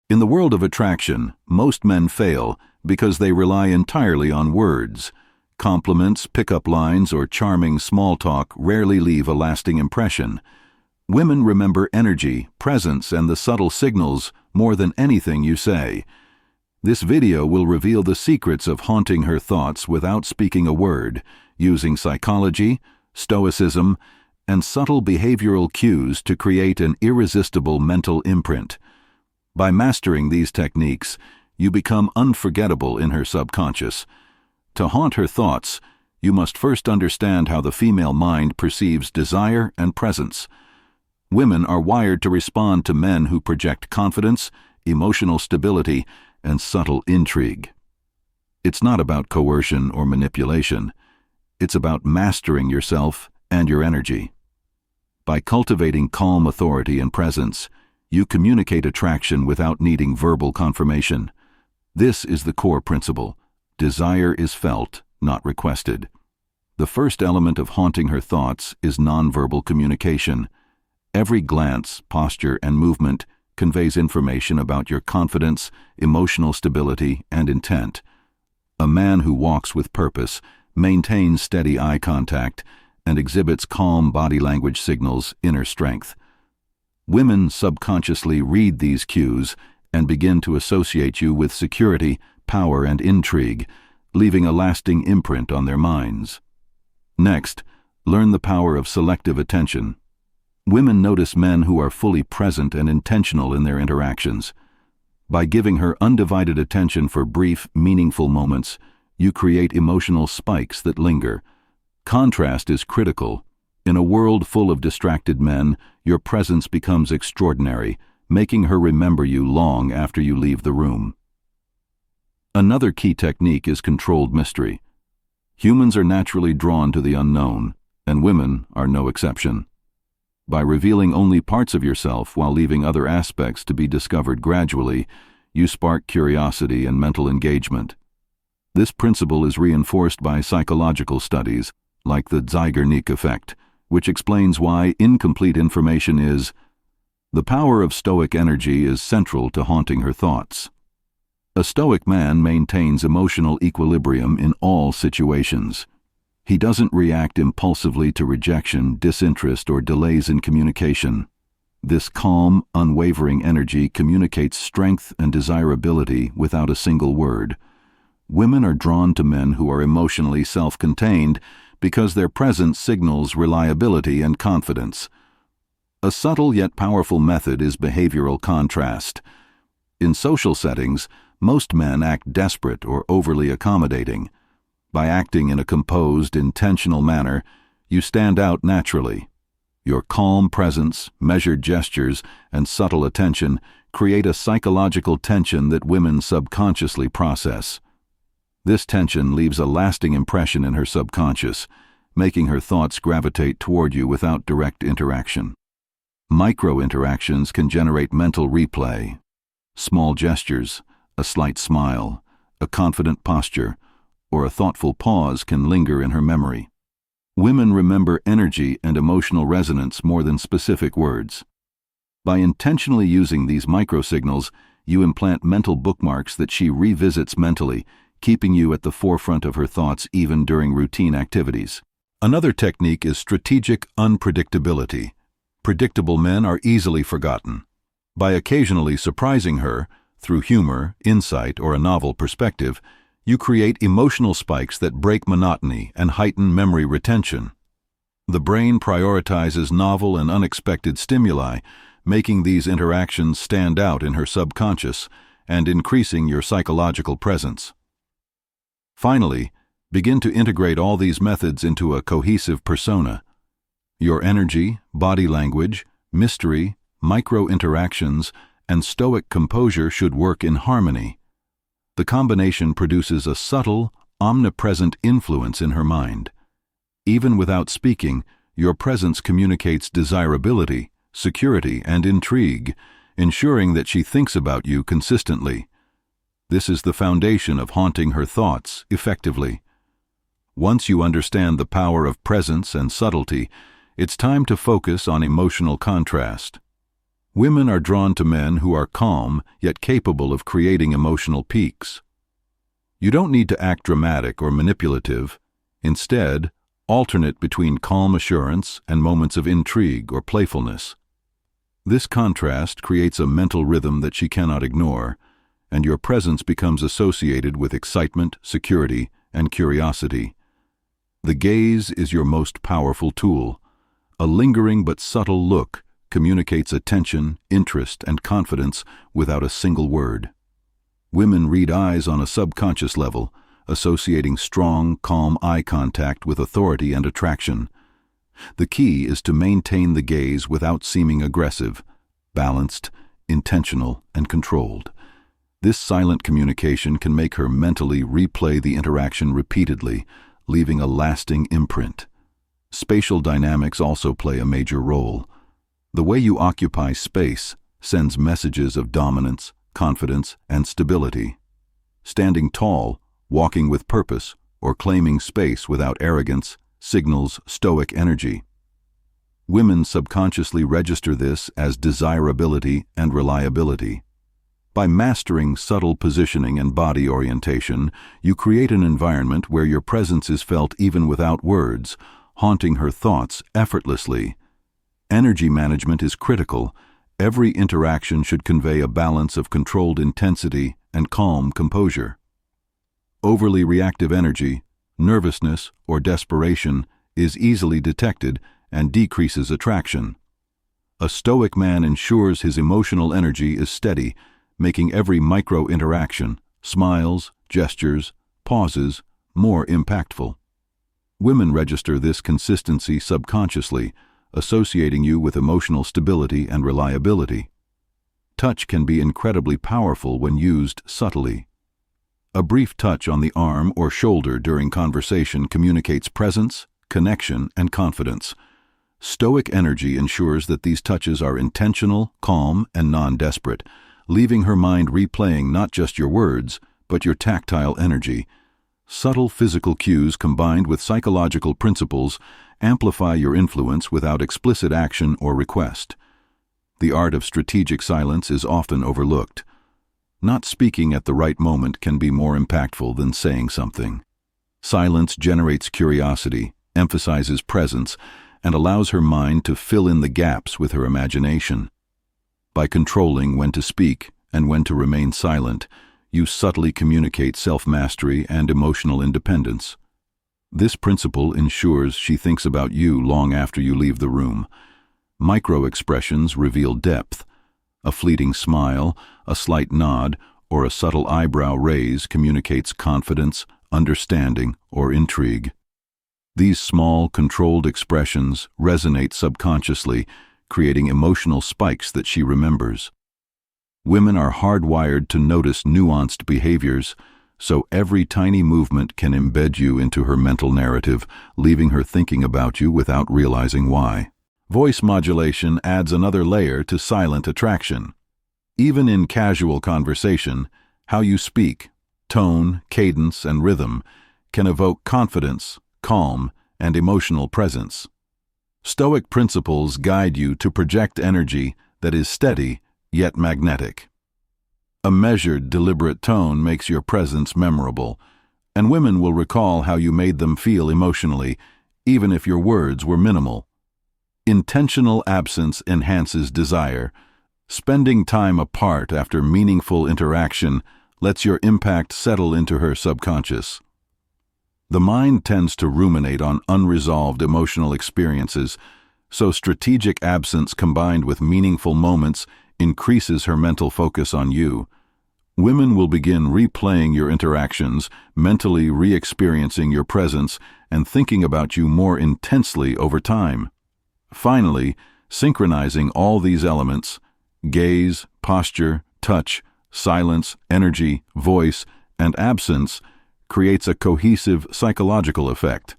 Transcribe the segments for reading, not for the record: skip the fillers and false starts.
In the world of attraction, most men fail because they rely entirely on words. Compliments, pickup lines, or charming small talk rarely leave a lasting impression. Women remember energy, presence, and the subtle signals more than anything you say. This video will reveal the secrets of haunting her thoughts without speaking a word, using psychology, stoicism, and subtle behavioral cues to create an irresistible mental imprint. By mastering these techniques, you become unforgettable in her subconscious. To haunt her thoughts, you must first understand how the female mind perceives desire and presence. Women are wired to respond to men who project confidence, emotional stability, and subtle intrigue. It's not about coercion or manipulation. It's about mastering yourself and your energy. By cultivating calm authority and presence, you communicate attraction without needing verbal confirmation. This is the core principle. Desire is felt, not requested. The first element of haunting her thoughts is nonverbal communication. Every glance, posture, and movement conveys information about your confidence, emotional stability, and intent. A man who walks with purpose, maintains steady eye contact, and exhibits calm body language signals inner strength. Women subconsciously read these cues and begin to associate you with security, power, and intrigue, leaving a lasting imprint on their minds. Next, learn the power of selective attention. Women notice men who are fully present and intentional in their interactions. By giving her undivided attention for brief, meaningful moments, you create emotional spikes that linger. Contrast is critical. In a world full of distracted men, your presence becomes extraordinary, making her remember you long after you leave the room. Another key technique is controlled mystery. Humans are naturally drawn to the unknown, and women are no exception. By revealing only parts of yourself while leaving other aspects to be discovered gradually, you spark curiosity and mental engagement. This principle is reinforced by psychological studies, like the Zeigarnik effect, which explains why incomplete information is. The power of Stoic energy is central to haunting her thoughts. A Stoic man maintains emotional equilibrium in all situations. He doesn't react impulsively to rejection, disinterest, or delays in communication. This calm, unwavering energy communicates strength and desirability without a single word. Women are drawn to men who are emotionally self-contained because their presence signals reliability and confidence. A subtle yet powerful method is behavioral contrast. In social settings, most men act desperate or overly accommodating. By acting in a composed, intentional manner, you stand out naturally. Your calm presence, measured gestures, and subtle attention create a psychological tension that women subconsciously process. This tension leaves a lasting impression in her subconscious, making her thoughts gravitate toward you without direct interaction. Micro-interactions can generate mental replay. Small gestures, a slight smile, a confident posture, or a thoughtful pause can linger in her memory. Women remember energy and emotional resonance more than specific words. By intentionally using these microsignals, you implant mental bookmarks that she revisits mentally, keeping you at the forefront of her thoughts even during routine activities. Another technique is strategic unpredictability. Predictable men are easily forgotten. By occasionally surprising her, through humor, insight, or a novel perspective, you create emotional spikes that break monotony and heighten memory retention. The brain prioritizes novel and unexpected stimuli, making these interactions stand out in her subconscious and increasing your psychological presence. Finally, begin to integrate all these methods into a cohesive persona. Your energy, body language, mystery, micro-interactions, and stoic composure should work in harmony. The combination produces a subtle, omnipresent influence in her mind. Even without speaking, your presence communicates desirability, security, and intrigue, ensuring that she thinks about you consistently. This is the foundation of haunting her thoughts effectively. Once you understand the power of presence and subtlety, it's time to focus on emotional contrast. Women are drawn to men who are calm yet capable of creating emotional peaks. You don't need to act dramatic or manipulative. Instead, alternate between calm assurance and moments of intrigue or playfulness. This contrast creates a mental rhythm that she cannot ignore, and your presence becomes associated with excitement, security, and curiosity. The gaze is your most powerful tool. A lingering but subtle look communicates attention, interest, and confidence without a single word. Women read eyes on a subconscious level, associating strong, calm eye contact with authority and attraction. The key is to maintain the gaze without seeming aggressive, balanced, intentional, and controlled. This silent communication can make her mentally replay the interaction repeatedly, leaving a lasting imprint. Spatial dynamics also play a major role. The way you occupy space sends messages of dominance, confidence, and stability. Standing tall, walking with purpose, or claiming space without arrogance signals stoic energy. Women subconsciously register this as desirability and reliability. By mastering subtle positioning and body orientation, you create an environment where your presence is felt even without words, haunting her thoughts effortlessly. Energy management is critical. Every interaction should convey a balance of controlled intensity and calm composure. Overly reactive energy, nervousness, or desperation is easily detected and decreases attraction. A stoic man ensures his emotional energy is steady, making every micro-interaction, smiles, gestures, pauses, more impactful. Women register this consistency subconsciously, associating you with emotional stability and reliability. Touch can be incredibly powerful when used subtly. A brief touch on the arm or shoulder during conversation communicates presence, connection, and confidence. Stoic energy ensures that these touches are intentional, calm, and non-desperate, leaving her mind replaying not just your words, but your tactile energy. Subtle physical cues combined with psychological principles amplify your influence without explicit action or request. The art of strategic silence is often overlooked. Not speaking at the right moment can be more impactful than saying something. Silence generates curiosity, emphasizes presence, and allows her mind to fill in the gaps with her imagination. By controlling when to speak and when to remain silent, you subtly communicate self-mastery and emotional independence. This principle ensures she thinks about you long after you leave the room. Micro-expressions reveal depth. A fleeting smile, a slight nod, or a subtle eyebrow raise communicates confidence, understanding, or intrigue. These small, controlled expressions resonate subconsciously, creating emotional spikes that she remembers. Women are hardwired to notice nuanced behaviors, so every tiny movement can embed you into her mental narrative, leaving her thinking about you without realizing why. Voice modulation adds another layer to silent attraction. Even in casual conversation, how you speak, tone, cadence, and rhythm can evoke confidence, calm, and emotional presence. Stoic principles guide you to project energy that is steady yet magnetic. A measured, deliberate tone makes your presence memorable, and women will recall how you made them feel emotionally, even if your words were minimal. Intentional absence enhances desire. Spending time apart after meaningful interaction lets your impact settle into her subconscious. The mind tends to ruminate on unresolved emotional experiences, so strategic absence combined with meaningful moments increases her mental focus on you. Women will begin replaying your interactions, mentally re-experiencing your presence, and thinking about you more intensely over time. Finally, synchronizing all these elements, gaze, posture, touch, silence, energy, voice, and absence, creates a cohesive psychological effect.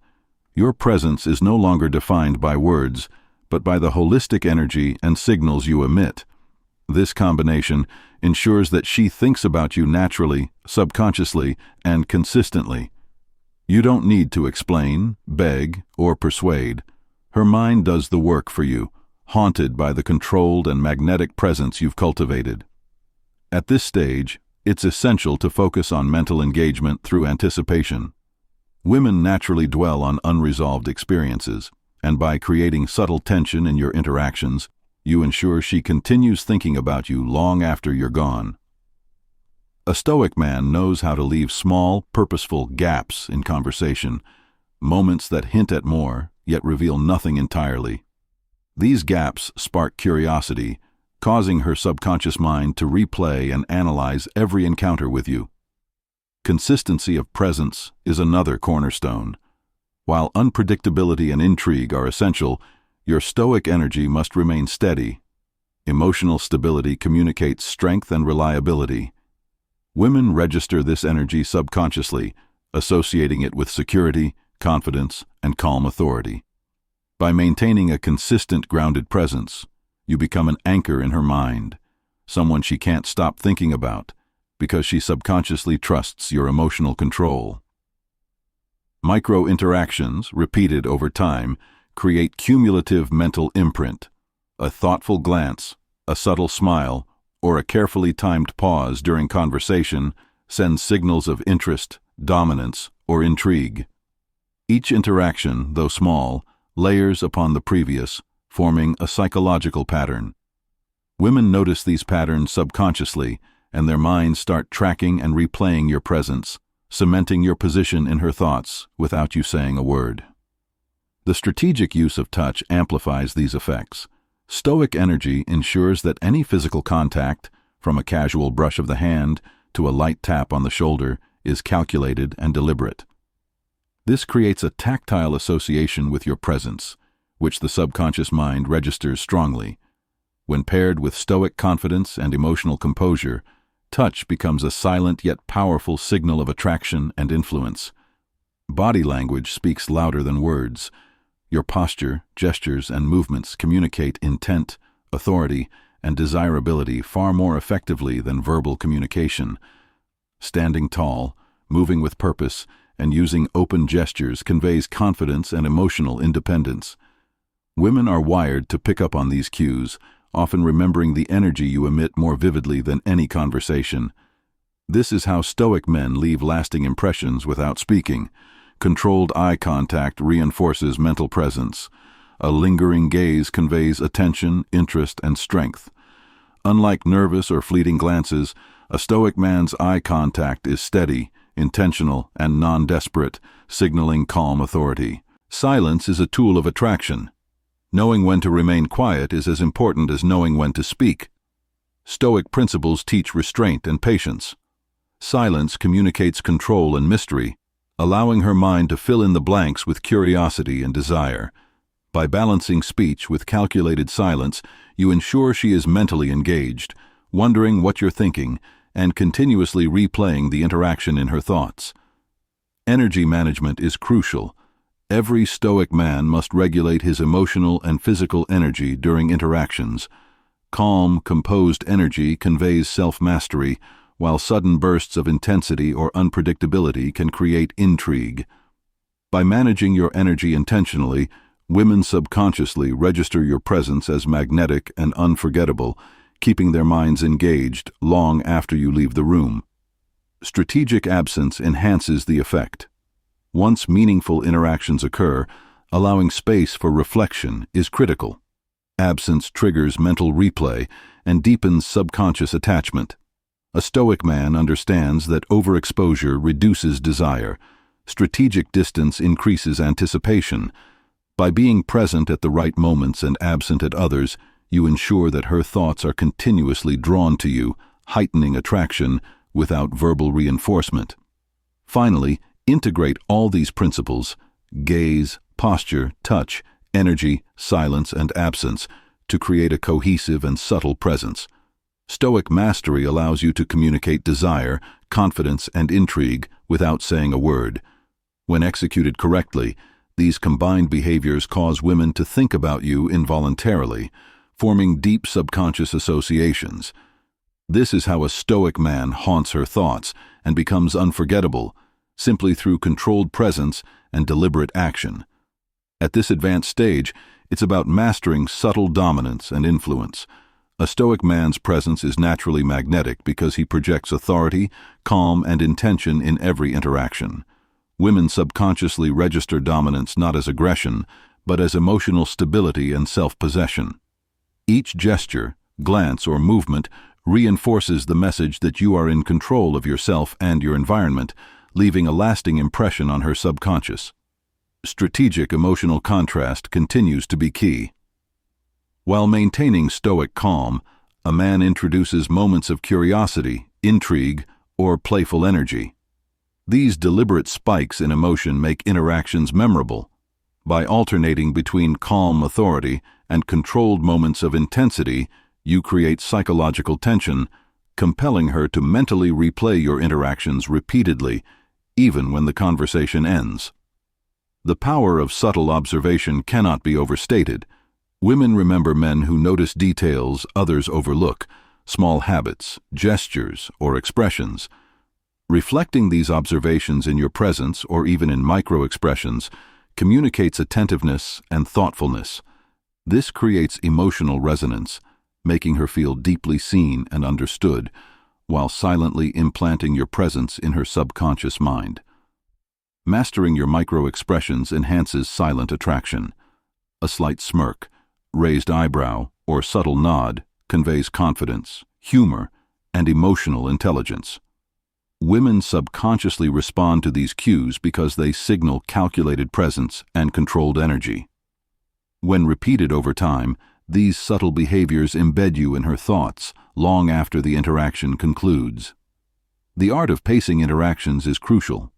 Your presence is no longer defined by words, but by the holistic energy and signals you emit. This combination ensures that she thinks about you naturally, subconsciously, and consistently. You don't need to explain, beg, or persuade. Her mind does the work for you, haunted by the controlled and magnetic presence you've cultivated. At this stage, it's essential to focus on mental engagement through anticipation. Women naturally dwell on unresolved experiences, and by creating subtle tension in your interactions, you ensure she continues thinking about you long after you're gone. A Stoic man knows how to leave small, purposeful gaps in conversation, moments that hint at more, yet reveal nothing entirely. These gaps spark curiosity, causing her subconscious mind to replay and analyze every encounter with you. Consistency of presence is another cornerstone. While unpredictability and intrigue are essential, your Stoic energy must remain steady. Emotional stability communicates strength and reliability. Women register this energy subconsciously, associating it with security, confidence, and calm authority. By maintaining a consistent, grounded presence, you become an anchor in her mind, someone she can't stop thinking about, because she subconsciously trusts your emotional control. Micro-interactions, repeated over time, create cumulative mental imprint. A thoughtful glance, a subtle smile, or a carefully timed pause during conversation sends signals of interest, dominance, or intrigue. Each interaction, though small, layers upon the previous, forming a psychological pattern. Women notice these patterns subconsciously, and their minds start tracking and replaying your presence, cementing your position in her thoughts without you saying a word. The strategic use of touch amplifies these effects. Stoic energy ensures that any physical contact, from a casual brush of the hand to a light tap on the shoulder, is calculated and deliberate. This creates a tactile association with your presence, which the subconscious mind registers strongly. When paired with Stoic confidence and emotional composure, touch becomes a silent yet powerful signal of attraction and influence. Body language speaks louder than words. Your posture, gestures, and movements communicate intent, authority, and desirability far more effectively than verbal communication. Standing tall, moving with purpose, and using open gestures conveys confidence and emotional independence. Women are wired to pick up on these cues, often remembering the energy you emit more vividly than any conversation. This is how Stoic men leave lasting impressions without speaking. Controlled eye contact reinforces mental presence. A lingering gaze conveys attention, interest, and strength. Unlike nervous or fleeting glances, a Stoic man's eye contact is steady, intentional, and non-desperate, signaling calm authority. Silence is a tool of attraction. Knowing when to remain quiet is as important as knowing when to speak. Stoic principles teach restraint and patience. Silence communicates control and mystery, allowing her mind to fill in the blanks with curiosity and desire. By balancing speech with calculated silence, you ensure she is mentally engaged, wondering what you're thinking, and continuously replaying the interaction in her thoughts. Energy management is crucial. Every Stoic man must regulate his emotional and physical energy during interactions. Calm, composed energy conveys self-mastery, while sudden bursts of intensity or unpredictability can create intrigue. By managing your energy intentionally, women subconsciously register your presence as magnetic and unforgettable, keeping their minds engaged long after you leave the room. Strategic absence enhances the effect. Once meaningful interactions occur, allowing space for reflection is critical. Absence triggers mental replay and deepens subconscious attachment. A Stoic man understands that overexposure reduces desire. Strategic distance increases anticipation. By being present at the right moments and absent at others, you ensure that her thoughts are continuously drawn to you, heightening attraction without verbal reinforcement. Finally, integrate all these principles, gaze, posture, touch, energy, silence, and absence, to create a cohesive and subtle presence. Stoic mastery allows you to communicate desire, confidence, and intrigue without saying a word. When executed correctly, these combined behaviors cause women to think about you involuntarily, forming deep subconscious associations. This is how a Stoic man haunts her thoughts and becomes unforgettable, simply through controlled presence and deliberate action. At this advanced stage, It's about mastering subtle dominance and influence. A Stoic man's presence is naturally magnetic because he projects authority, calm, and intention in every interaction. Women subconsciously register dominance not as aggression, but as emotional stability and self-possession. Each gesture, glance, or movement reinforces the message that you are in control of yourself and your environment, leaving a lasting impression on her subconscious. Strategic emotional contrast continues to be key. While maintaining Stoic calm, a man introduces moments of curiosity, intrigue, or playful energy. These deliberate spikes in emotion make interactions memorable. By alternating between calm authority and controlled moments of intensity, you create psychological tension, compelling her to mentally replay your interactions repeatedly, even when the conversation ends. The power of subtle observation cannot be overstated. Women remember men who notice details others overlook, small habits, gestures, or expressions. Reflecting these observations in your presence or even in micro-expressions communicates attentiveness and thoughtfulness. This creates emotional resonance, making her feel deeply seen and understood, while silently implanting your presence in her subconscious mind. Mastering your micro-expressions enhances silent attraction. A slight smirk, raised eyebrow, or subtle nod conveys confidence, humor, and emotional intelligence. Women subconsciously respond to these cues because they signal calculated presence and controlled energy. When repeated over time, these subtle behaviors embed you in her thoughts long after the interaction concludes. The art of pacing interactions is crucial.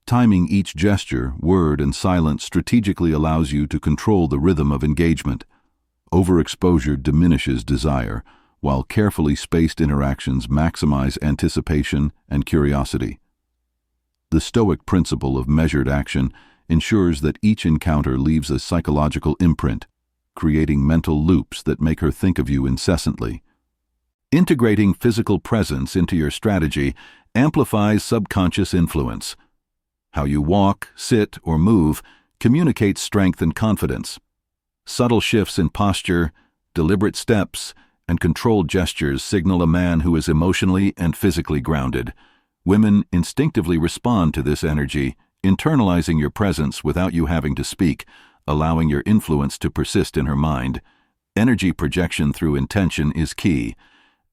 Timing each gesture, word, and silence strategically allows you to control the rhythm of engagement. Overexposure diminishes desire, while carefully spaced interactions maximize anticipation and curiosity. The Stoic principle of measured action ensures that each encounter leaves a psychological imprint, creating mental loops that make her think of you incessantly. Integrating physical presence into your strategy amplifies subconscious influence. How you walk, sit, or move communicates strength and confidence. Subtle shifts in posture, deliberate steps, and controlled gestures signal a man who is emotionally and physically grounded. Women instinctively respond to this energy, internalizing your presence without you having to speak, allowing your influence to persist in her mind. Energy projection through intention is key.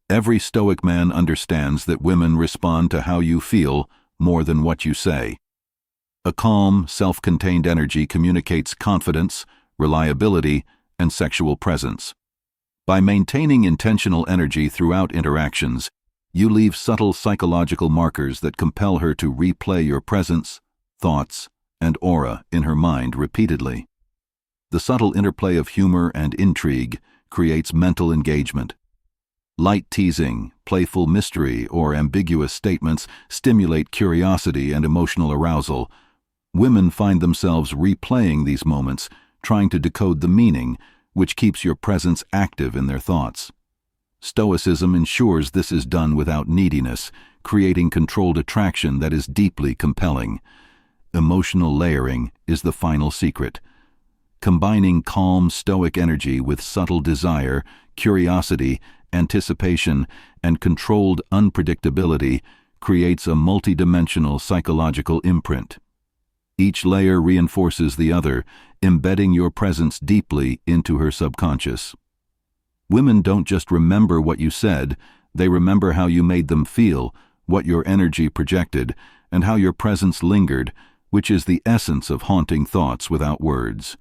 Every Stoic man understands that women respond to how you feel more than what you say. A calm, self-contained energy communicates confidence, reliability, and sexual presence. By maintaining intentional energy throughout interactions, you leave subtle psychological markers that compel her to replay your presence, thoughts, and aura in her mind repeatedly. The subtle interplay of humor and intrigue creates mental engagement. Light teasing, playful mystery, or ambiguous statements stimulate curiosity and emotional arousal. Women find themselves replaying these moments, trying to decode the meaning, which keeps your presence active in their thoughts. Stoicism ensures this is done without neediness, creating controlled attraction that is deeply compelling. Emotional layering is the final secret. Combining calm Stoic energy with subtle desire, curiosity, anticipation, and controlled unpredictability creates a multidimensional psychological imprint. Each layer reinforces the other, embedding your presence deeply into her subconscious. Women don't just remember what you said, they remember how you made them feel, what your energy projected, and how your presence lingered, which is the essence of haunting thoughts without words.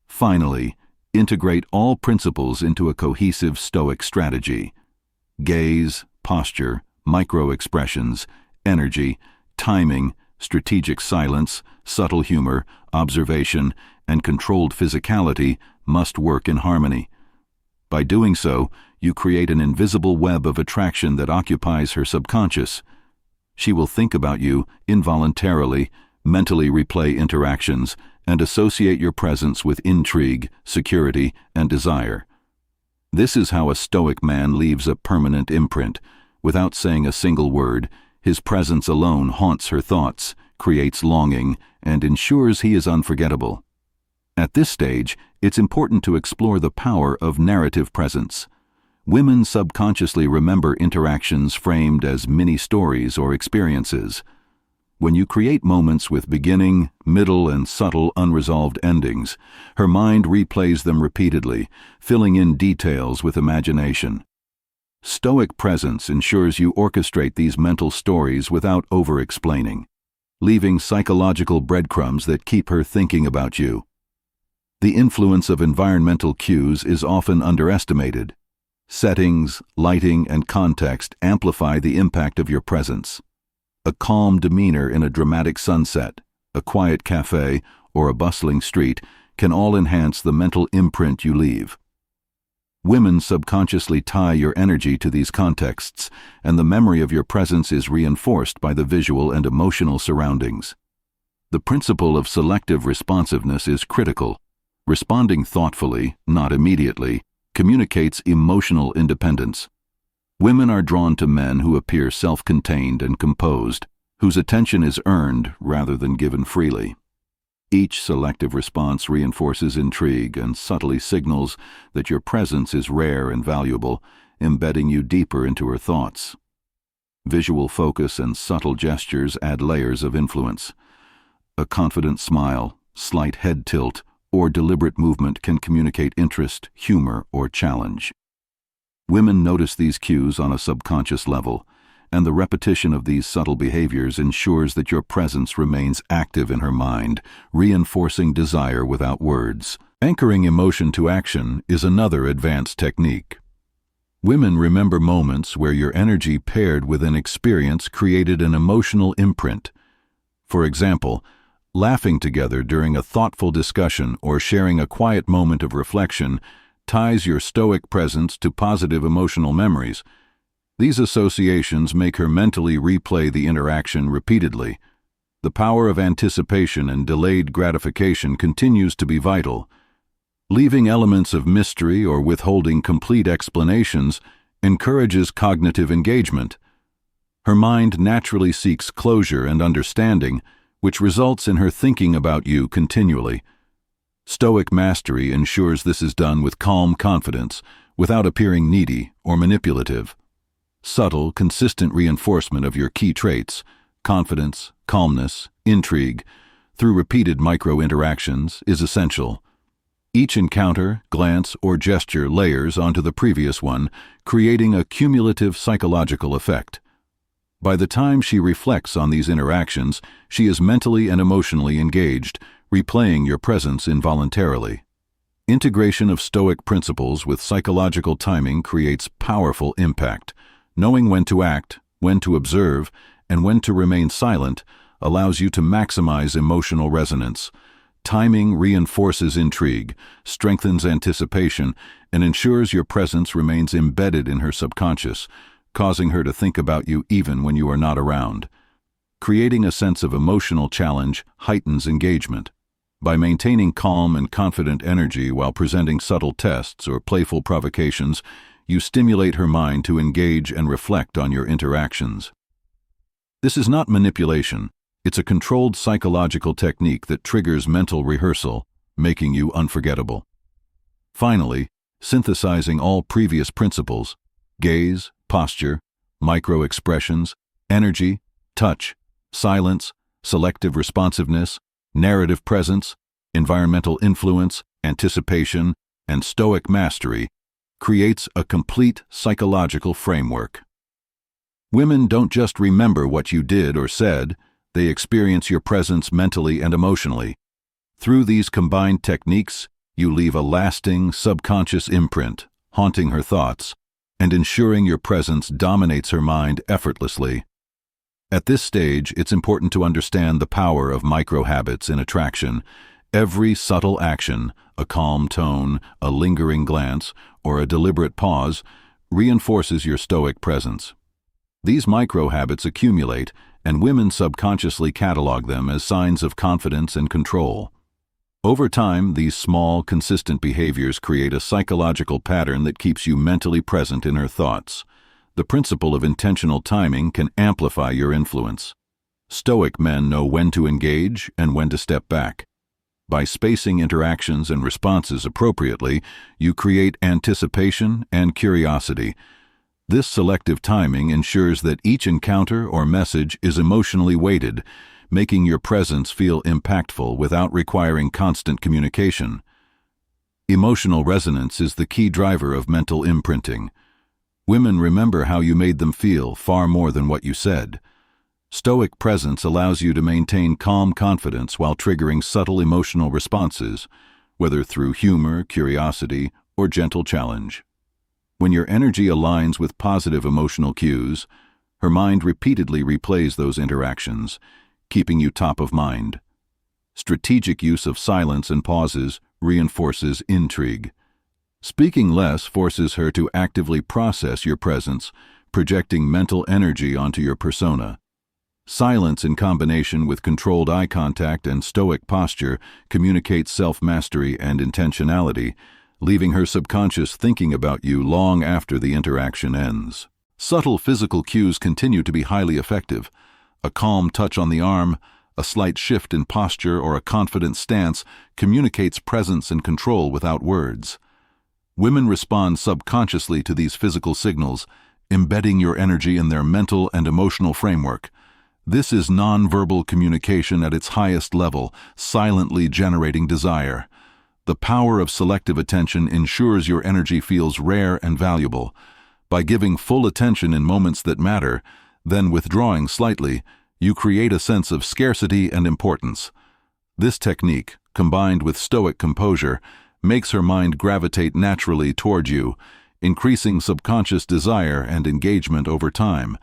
Finally, integrate all principles into a cohesive Stoic strategy. Gaze, posture, micro-expressions, energy, timing, strategic silence, subtle humor, observation, and controlled physicality must work in harmony. By doing so, you create an invisible web of attraction that occupies her subconscious. She will think about you involuntarily, mentally replay interactions, and associate your presence with intrigue, security, and desire. This is how a Stoic man leaves a permanent imprint. Without saying a single word, his presence alone haunts her thoughts, creates longing, and ensures he is unforgettable. At this stage, it's important to explore the power of narrative presence. Women subconsciously remember interactions framed as mini-stories or experiences. When you create moments with beginning, middle, and subtle unresolved endings, her mind replays them repeatedly, filling in details with imagination. Stoic presence ensures you orchestrate these mental stories without over-explaining, leaving psychological breadcrumbs that keep her thinking about you. The influence of environmental cues is often underestimated. Settings, lighting, and context amplify the impact of your presence. A calm demeanor in a dramatic sunset, a quiet cafe, or a bustling street can all enhance the mental imprint you leave. Women subconsciously tie your energy to these contexts, and the memory of your presence is reinforced by the visual and emotional surroundings. The principle of selective responsiveness is critical. Responding thoughtfully, not immediately, communicates emotional independence. Women are drawn to men who appear self-contained and composed, whose attention is earned rather than given freely. Each selective response reinforces intrigue and subtly signals that your presence is rare and valuable, embedding you deeper into her thoughts. Visual focus and subtle gestures add layers of influence. A confident smile, slight head tilt, or deliberate movement can communicate interest, humor, or challenge. Women notice these cues on a subconscious level, and the repetition of these subtle behaviors ensures that your presence remains active in her mind, reinforcing desire without words. Anchoring emotion to action is another advanced technique. Women remember moments where your energy paired with an experience created an emotional imprint. For example, laughing together during a thoughtful discussion or sharing a quiet moment of reflection ties your stoic presence to positive emotional memories. These associations make her mentally replay the interaction repeatedly. The power of anticipation and delayed gratification continues to be vital. Leaving elements of mystery or withholding complete explanations encourages cognitive engagement. Her mind naturally seeks closure and understanding, which results in her thinking about you continually. Stoic mastery ensures this is done with calm confidence, without appearing needy or manipulative. Subtle, consistent reinforcement of your key traits, confidence, calmness, intrigue, through repeated micro-interactions is essential. Each encounter, glance, or gesture layers onto the previous one, creating a cumulative psychological effect. By the time she reflects on these interactions, she is mentally and emotionally engaged, replaying your presence involuntarily. Integration of Stoic principles with psychological timing creates powerful impact. Knowing when to act, when to observe, and when to remain silent allows you to maximize emotional resonance. Timing reinforces intrigue, strengthens anticipation, and ensures your presence remains embedded in her subconscious, causing her to think about you even when you are not around. Creating a sense of emotional challenge heightens engagement. By maintaining calm and confident energy while presenting subtle tests or playful provocations, you stimulate her mind to engage and reflect on your interactions. This is not manipulation. It's a controlled psychological technique that triggers mental rehearsal, making you unforgettable. Finally, synthesizing all previous principles, gaze, posture, micro-expressions, energy, touch, silence, selective responsiveness, narrative presence, environmental influence, anticipation, and Stoic mastery, creates a complete psychological framework. Women don't just remember what you did or said, they experience your presence mentally and emotionally. Through these combined techniques, you leave a lasting, subconscious imprint, haunting her thoughts, and ensuring your presence dominates her mind effortlessly. At this stage, it's important to understand the power of micro-habits in attraction. Every subtle action, a calm tone, a lingering glance, or a deliberate pause, reinforces your Stoic presence. These micro-habits accumulate, and women subconsciously catalog them as signs of confidence and control. Over time, these small, consistent behaviors create a psychological pattern that keeps you mentally present in her thoughts. The principle of intentional timing can amplify your influence. Stoic men know when to engage and when to step back. By spacing interactions and responses appropriately, you create anticipation and curiosity. This selective timing ensures that each encounter or message is emotionally weighted, making your presence feel impactful without requiring constant communication. Emotional resonance is the key driver of mental imprinting. Women remember how you made them feel far more than what you said. Stoic presence allows you to maintain calm confidence while triggering subtle emotional responses, whether through humor, curiosity, or gentle challenge. When your energy aligns with positive emotional cues, her mind repeatedly replays those interactions, keeping you top of mind. Strategic use of silence and pauses reinforces intrigue. Speaking less forces her to actively process your presence, projecting mental energy onto your persona. Silence in combination with controlled eye contact and stoic posture communicates self-mastery and intentionality, leaving her subconscious thinking about you long after the interaction ends. Subtle physical cues continue to be highly effective. A calm touch on the arm, a slight shift in posture, or a confident stance communicates presence and control without words. Women respond subconsciously to these physical signals, embedding your energy in their mental and emotional framework. This is nonverbal communication at its highest level, silently generating desire. The power of selective attention ensures your energy feels rare and valuable. By giving full attention in moments that matter, then withdrawing slightly, you create a sense of scarcity and importance. This technique, combined with stoic composure, makes her mind gravitate naturally toward you, increasing subconscious desire and engagement over time.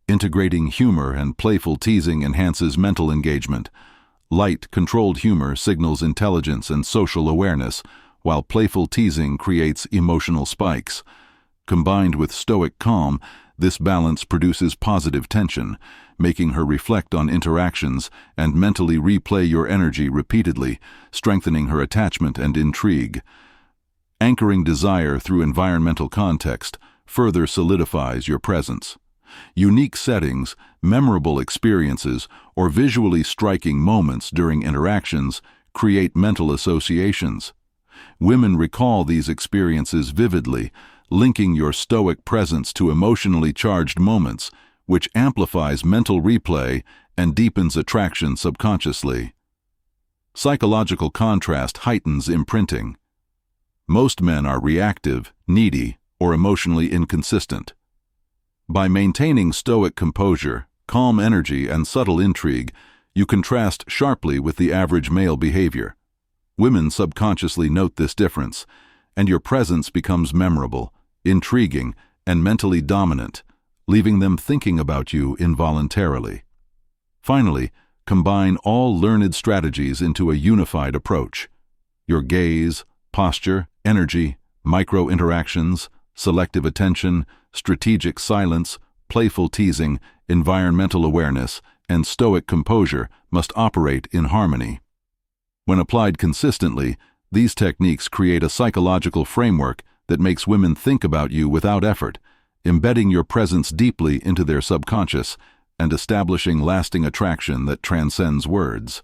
Integrating humor and playful teasing enhances mental engagement. Light, controlled humor signals intelligence and social awareness, while playful teasing creates emotional spikes. Combined with stoic calm, this balance produces positive tension, making her reflect on interactions and mentally replay your energy repeatedly, strengthening her attachment and intrigue. Anchoring desire through environmental context further solidifies your presence. Unique settings, memorable experiences, or visually striking moments during interactions create mental associations. Women recall these experiences vividly, linking your stoic presence to emotionally charged moments, which amplifies mental replay and deepens attraction subconsciously. Psychological contrast heightens imprinting. Most men are reactive, needy, or emotionally inconsistent. By maintaining stoic composure, calm energy, and subtle intrigue, you contrast sharply with the average male behavior. Women subconsciously note this difference, and your presence becomes memorable, intriguing, and mentally dominant, leaving them thinking about you involuntarily. Finally, combine all learned strategies into a unified approach. Your gaze, posture, energy, micro-interactions, selective attention, strategic silence, playful teasing, environmental awareness, and stoic composure must operate in harmony. When applied consistently, these techniques create a psychological framework that makes women think about you without effort, embedding your presence deeply into their subconscious and establishing lasting attraction that transcends words.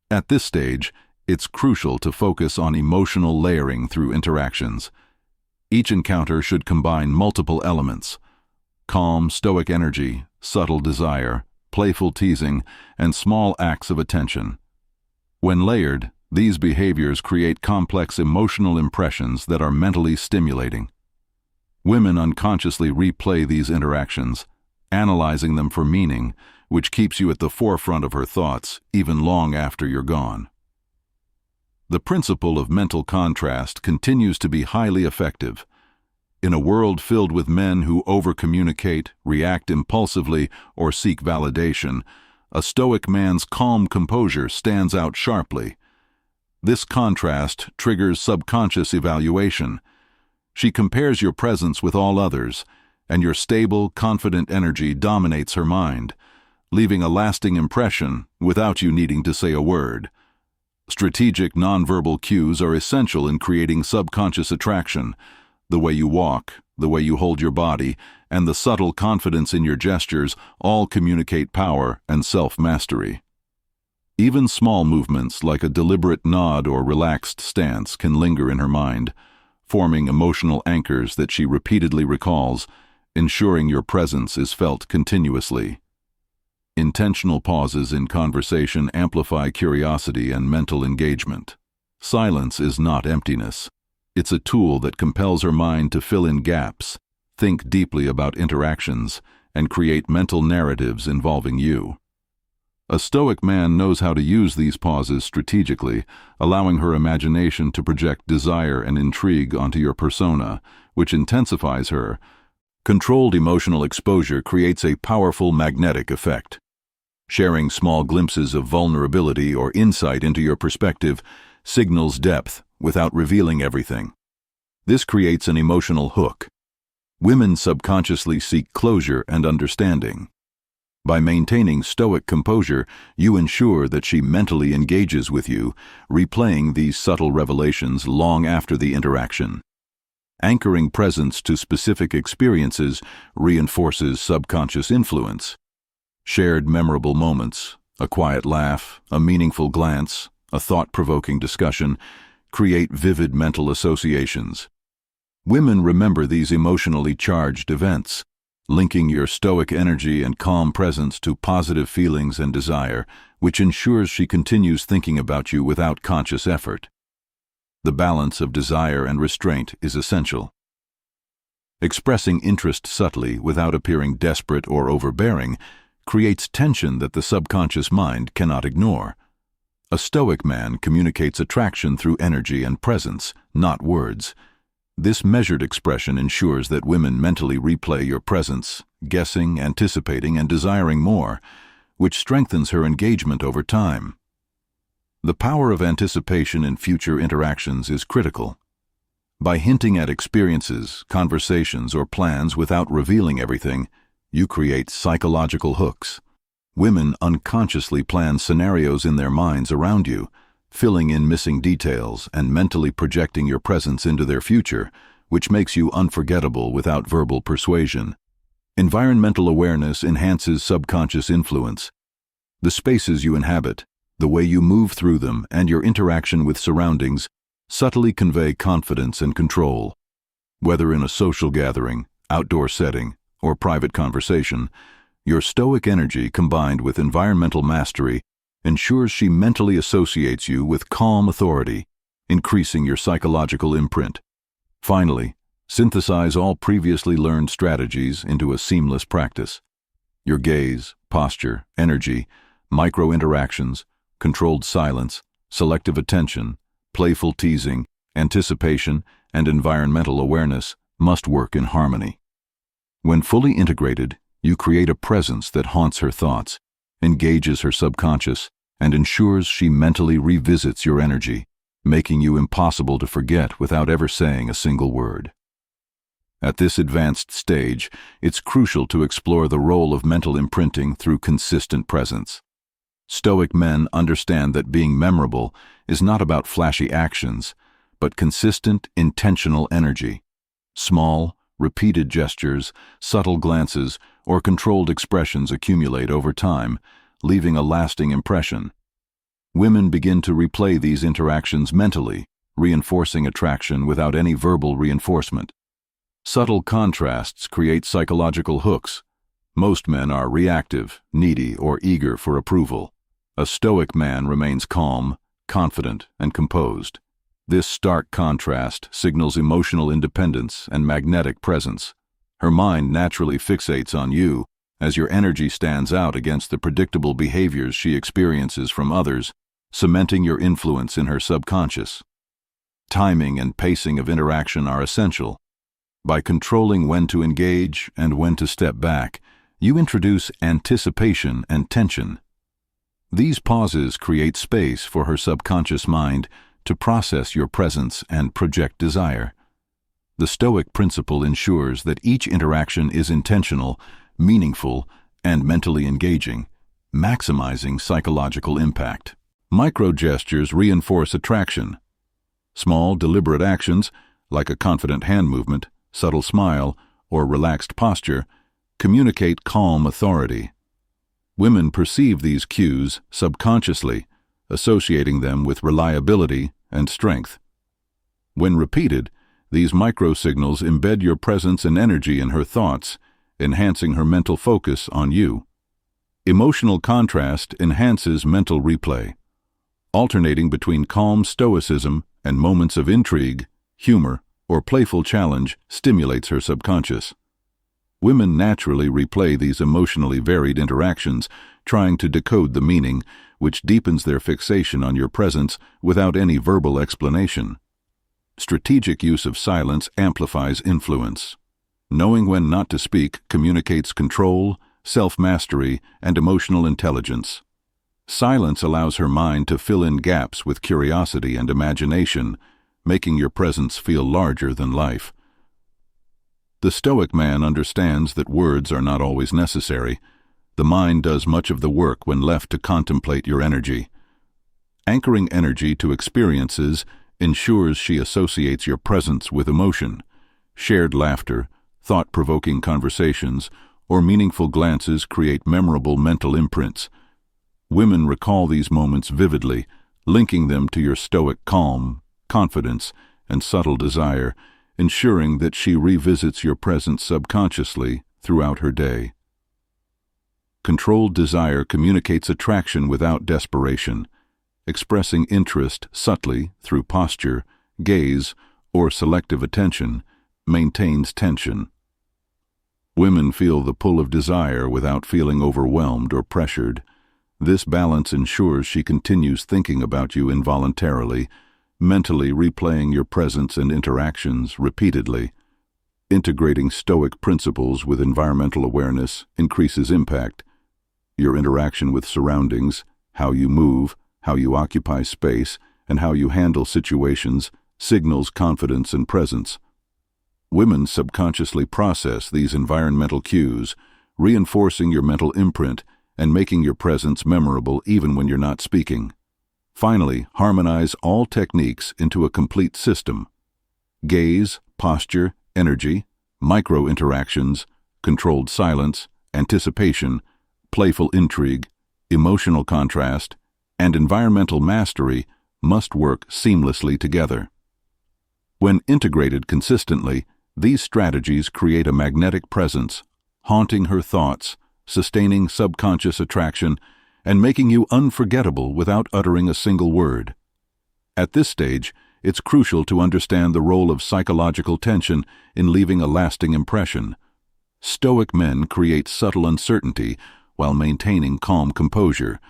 At this stage, it's crucial to focus on emotional layering through interactions. Each encounter should combine multiple elements: calm, stoic energy, subtle desire, playful teasing, and small acts of attention. When layered, these behaviors create complex emotional impressions that are mentally stimulating. Women unconsciously replay these interactions, analyzing them for meaning, which keeps you at the forefront of her thoughts even long after you're gone. The principle of mental contrast continues to be highly effective. In a world filled with men who overcommunicate, react impulsively, or seek validation, a stoic man's calm composure stands out sharply. This contrast triggers subconscious evaluation. She compares your presence with all others, and your stable, confident energy dominates her mind, leaving a lasting impression without you needing to say a word. Strategic nonverbal cues are essential in creating subconscious attraction. The way you walk, the way you hold your body, and the subtle confidence in your gestures all communicate power and self-mastery. Even small movements like a deliberate nod or relaxed stance can linger in her mind, forming emotional anchors that she repeatedly recalls, ensuring your presence is felt continuously. Intentional pauses in conversation amplify curiosity and mental engagement. Silence is not emptiness. It's a tool that compels her mind to fill in gaps, think deeply about interactions, and create mental narratives involving you. A Stoic man knows how to use these pauses strategically, allowing her imagination to project desire and intrigue onto your persona, which intensifies her. Controlled emotional exposure creates a powerful magnetic effect. Sharing small glimpses of vulnerability or insight into your perspective signals depth without revealing everything. This creates an emotional hook. Women subconsciously seek closure and understanding. By maintaining stoic composure, you ensure that she mentally engages with you, replaying these subtle revelations long after the interaction. Anchoring presence to specific experiences reinforces subconscious influence. Shared memorable moments, a quiet laugh, a meaningful glance, a thought-provoking discussion, create vivid mental associations. Women remember these emotionally charged events, linking your stoic energy and calm presence to positive feelings and desire, which ensures she continues thinking about you without conscious effort. The balance of desire and restraint is essential. Expressing interest subtly without appearing desperate or overbearing creates tension that the subconscious mind cannot ignore. A Stoic man communicates attraction through energy and presence, not words. This measured expression ensures that women mentally replay your presence, guessing, anticipating, and desiring more, which strengthens her engagement over time. The power of anticipation in future interactions is critical. By hinting at experiences, conversations, or plans without revealing everything, you create psychological hooks. Women unconsciously plan scenarios in their minds around you, filling in missing details and mentally projecting your presence into their future, which makes you unforgettable without verbal persuasion. Environmental awareness enhances subconscious influence. The spaces you inhabit, the way you move through them, and your interaction with surroundings subtly convey confidence and control. Whether in a social gathering, outdoor setting, or private conversation, your stoic energy combined with environmental mastery ensures she mentally associates you with calm authority, increasing your psychological imprint. Finally, synthesize all previously learned strategies into a seamless practice. Your gaze, posture, energy, micro-interactions, controlled silence, selective attention, playful teasing, anticipation, and environmental awareness must work in harmony. When fully integrated, you create a presence that haunts her thoughts, engages her subconscious, and ensures she mentally revisits your energy, making you impossible to forget without ever saying a single word. At this advanced stage, it's crucial to explore the role of mental imprinting through consistent presence. Stoic men understand that being memorable is not about flashy actions, but consistent, intentional energy. Small, repeated gestures, subtle glances, or controlled expressions accumulate over time, leaving a lasting impression. Women begin to replay these interactions mentally, reinforcing attraction without any verbal reinforcement. Subtle contrasts create psychological hooks. Most men are reactive, needy, or eager for approval. A Stoic man remains calm, confident, and composed. This stark contrast signals emotional independence and magnetic presence. Her mind naturally fixates on you, as your energy stands out against the predictable behaviors she experiences from others, cementing your influence in her subconscious. Timing and pacing of interaction are essential. By controlling when to engage and when to step back, you introduce anticipation and tension. These pauses create space for her subconscious mind to process your presence and project desire. The Stoic principle ensures that each interaction is intentional, meaningful, and mentally engaging, maximizing psychological impact. Micro-gestures reinforce attraction. Small, deliberate actions, like a confident hand movement, subtle smile, or relaxed posture, communicate calm authority. Women perceive these cues subconsciously, associating them with reliability and strength. When repeated, these micro-signals embed your presence and energy in her thoughts, enhancing her mental focus on you. Emotional contrast enhances mental replay. Alternating between calm stoicism and moments of intrigue, humor, or playful challenge stimulates her subconscious. Women naturally replay these emotionally varied interactions, trying to decode the meaning, which deepens their fixation on your presence without any verbal explanation. Strategic use of silence amplifies influence. Knowing when not to speak communicates control, self-mastery, and emotional intelligence. Silence allows her mind to fill in gaps with curiosity and imagination, making your presence feel larger than life. The Stoic man understands that words are not always necessary. The mind does much of the work when left to contemplate your energy. Anchoring energy to experiences ensures she associates your presence with emotion. Shared laughter, thought-provoking conversations, or meaningful glances create memorable mental imprints. Women recall these moments vividly, linking them to your stoic calm, confidence, and subtle desire, ensuring that she revisits your presence subconsciously throughout her day. Controlled desire communicates attraction without desperation, expressing interest subtly through posture, gaze, or selective attention, maintains tension. Women feel the pull of desire without feeling overwhelmed or pressured. This balance ensures she continues thinking about you involuntarily, mentally replaying your presence and interactions repeatedly. Integrating Stoic principles with environmental awareness increases impact. Your interaction with surroundings, how you move, how you occupy space, and how you handle situations signals confidence and presence. Women subconsciously process these environmental cues, reinforcing your mental imprint and making your presence memorable even when you're not speaking. Finally, harmonize all techniques into a complete system. Gaze, posture, energy, micro-interactions, controlled silence, anticipation, playful intrigue, emotional contrast, and environmental mastery must work seamlessly together. When integrated consistently, these strategies create a magnetic presence, haunting her thoughts, sustaining subconscious attraction, and making you unforgettable without uttering a single word. At this stage, it's crucial to understand the role of psychological tension in leaving a lasting impression. Stoic men create subtle uncertainty while maintaining calm composure.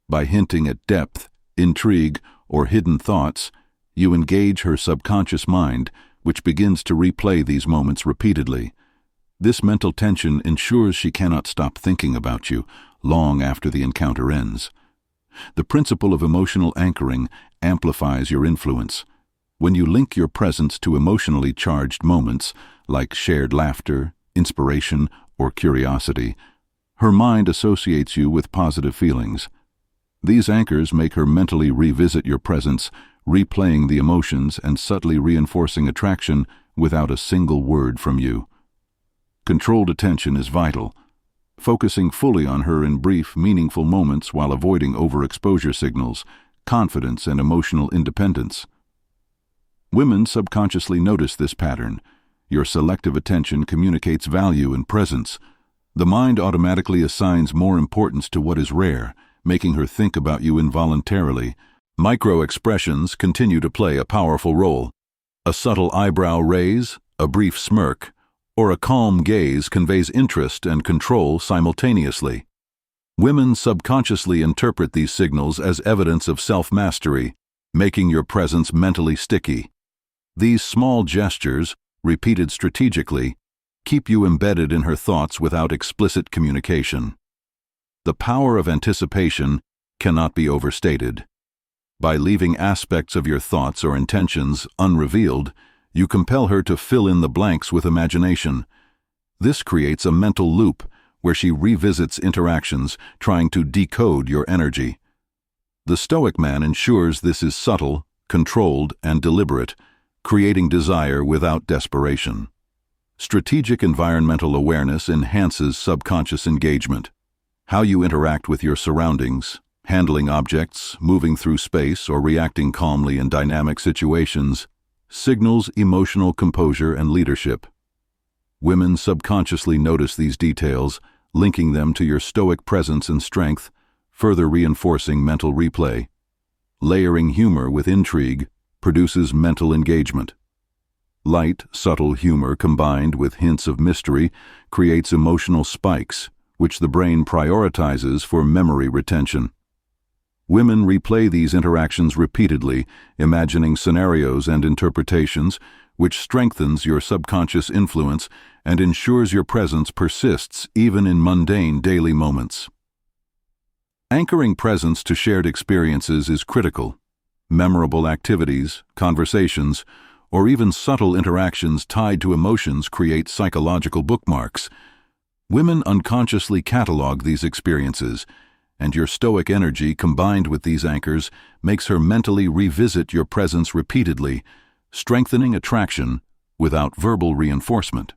By hinting at depth, intrigue, or hidden thoughts, you engage her subconscious mind, which begins to replay these moments repeatedly. This mental tension ensures she cannot stop thinking about you long after the encounter ends. The principle of emotional anchoring amplifies your influence. When you link your presence to emotionally charged moments, like shared laughter, inspiration, or curiosity, her mind associates you with positive feelings. These anchors make her mentally revisit your presence, replaying the emotions and subtly reinforcing attraction without a single word from you. Controlled attention is vital, focusing fully on her in brief, meaningful moments while avoiding overexposure signals, confidence, and emotional independence. Women subconsciously notice this pattern. Your selective attention communicates value and presence. The mind automatically assigns more importance to what is rare, making her think about you involuntarily. Micro-expressions continue to play a powerful role. A subtle eyebrow raise, a brief smirk, or a calm gaze conveys interest and control simultaneously. Women subconsciously interpret these signals as evidence of self-mastery, making your presence mentally sticky. These small gestures, repeated strategically, keep you embedded in her thoughts without explicit communication. The power of anticipation cannot be overstated. By leaving aspects of your thoughts or intentions unrevealed, you compel her to fill in the blanks with imagination. This creates a mental loop where she revisits interactions, trying to decode your energy. The Stoic man ensures this is subtle, controlled, and deliberate, creating desire without desperation. Strategic environmental awareness enhances subconscious engagement. How you interact with your surroundings, handling objects, moving through space, or reacting calmly in dynamic situations, signals emotional composure and leadership. Women subconsciously notice these details, linking them to your stoic presence and strength, further reinforcing mental replay. Layering humor with intrigue produces mental engagement. Light, subtle humor combined with hints of mystery creates emotional spikes, which the brain prioritizes for memory retention. Women replay these interactions repeatedly, imagining scenarios and interpretations, which strengthens your subconscious influence and ensures your presence persists even in mundane daily moments. Anchoring presence to shared experiences is critical. Memorable activities, conversations, or even subtle interactions tied to emotions create psychological bookmarks. Women unconsciously catalog these experiences, and your stoic energy combined with these anchors makes her mentally revisit your presence repeatedly, strengthening attraction without verbal reinforcement.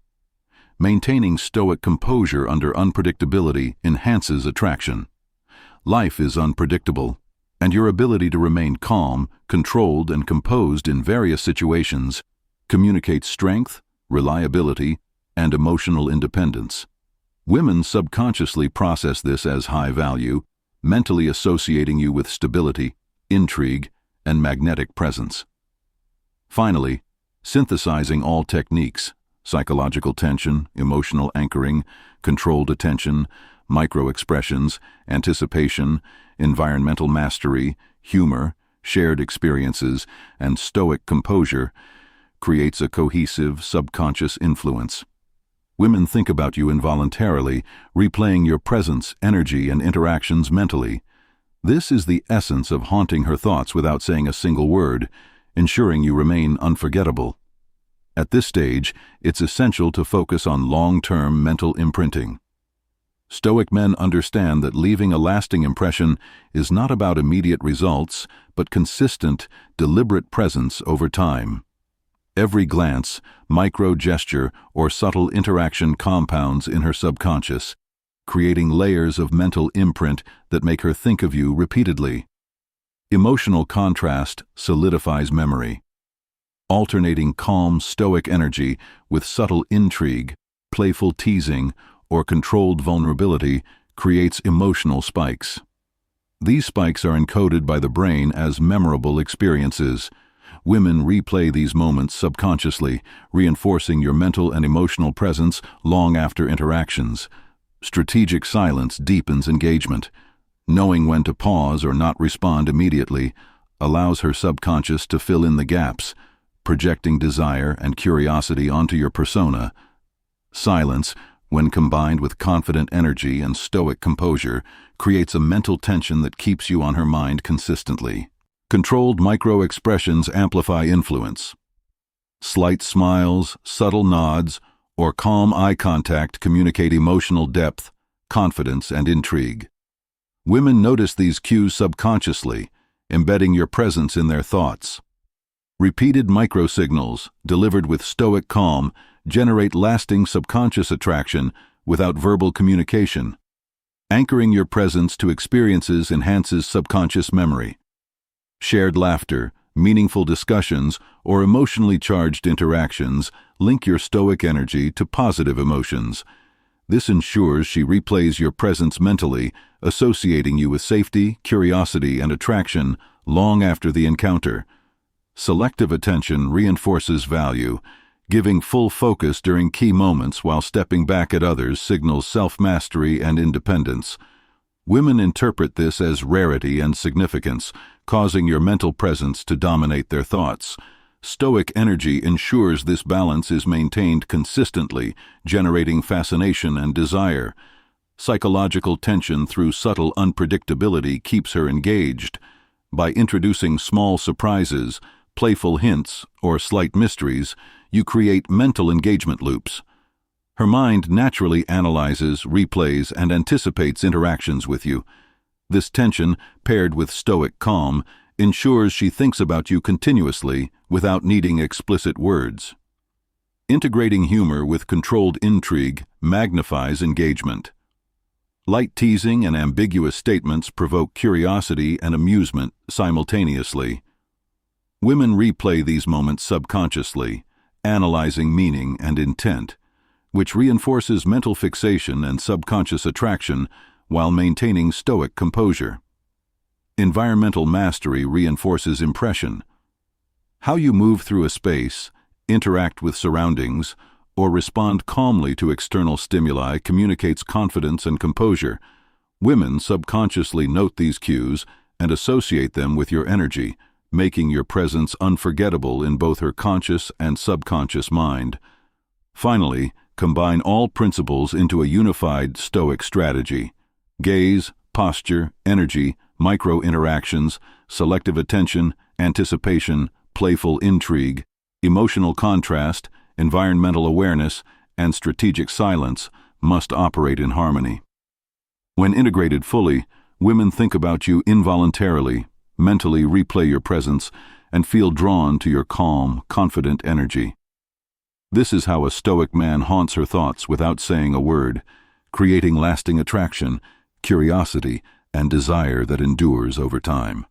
Maintaining stoic composure under unpredictability enhances attraction. Life is unpredictable, and your ability to remain calm, controlled, and composed in various situations communicates strength, reliability, and emotional independence. Women subconsciously process this as high value, mentally associating you with stability, intrigue, and magnetic presence. Finally, synthesizing all techniques, psychological tension, emotional anchoring, controlled attention, micro-expressions, anticipation, environmental mastery, humor, shared experiences, and stoic composure, creates a cohesive, subconscious influence. Women think about you involuntarily, replaying your presence, energy, and interactions mentally. This is the essence of haunting her thoughts without saying a single word, ensuring you remain unforgettable. At this stage, it's essential to focus on long-term mental imprinting. Stoic men understand that leaving a lasting impression is not about immediate results, but consistent, deliberate presence over time. Every glance, micro-gesture, or subtle interaction compounds in her subconscious, creating layers of mental imprint that make her think of you repeatedly. Emotional contrast solidifies memory. Alternating calm, stoic energy with subtle intrigue, playful teasing, or controlled vulnerability creates emotional spikes. These spikes are encoded by the brain as memorable experiences. Women replay these moments subconsciously, reinforcing your mental and emotional presence long after interactions. Strategic silence deepens engagement. Knowing when to pause or not respond immediately allows her subconscious to fill in the gaps, projecting desire and curiosity onto your persona. Silence, when combined with confident energy and stoic composure, creates a mental tension that keeps you on her mind consistently. Controlled micro-expressions amplify influence. Slight smiles, subtle nods, or calm eye contact communicate emotional depth, confidence, and intrigue. Women notice these cues subconsciously, embedding your presence in their thoughts. Repeated microsignals, delivered with stoic calm, generate lasting subconscious attraction without verbal communication. Anchoring your presence to experiences enhances subconscious memory. Shared laughter, meaningful discussions, or emotionally charged interactions link your stoic energy to positive emotions. This ensures she replays your presence mentally, associating you with safety, curiosity, and attraction long after the encounter. Selective attention reinforces value. Giving full focus during key moments while stepping back at others signals self-mastery and independence. Women interpret this as rarity and significance, causing your mental presence to dominate their thoughts. Stoic energy ensures this balance is maintained consistently, generating fascination and desire. Psychological tension through subtle unpredictability keeps her engaged. By introducing small surprises, playful hints, or slight mysteries, you create mental engagement loops. Her mind naturally analyzes, replays, and anticipates interactions with you. This tension, paired with stoic calm, ensures she thinks about you continuously without needing explicit words. Integrating humor with controlled intrigue magnifies engagement. Light teasing and ambiguous statements provoke curiosity and amusement simultaneously. Women replay these moments subconsciously, analyzing meaning and intent, which reinforces mental fixation and subconscious attraction while maintaining stoic composure. Environmental mastery reinforces impression. How you move through a space, interact with surroundings, or respond calmly to external stimuli communicates confidence and composure. Women subconsciously note these cues and associate them with your energy, making your presence unforgettable in both her conscious and subconscious mind. Finally, combine all principles into a unified Stoic strategy. Gaze, posture, energy, micro-interactions, selective attention, anticipation, playful intrigue, emotional contrast, environmental awareness, and strategic silence must operate in harmony. When integrated fully, women think about you involuntarily, mentally replay your presence, and feel drawn to your calm, confident energy. This is how a Stoic man haunts her thoughts without saying a word, creating lasting attraction, curiosity, and desire that endures over time.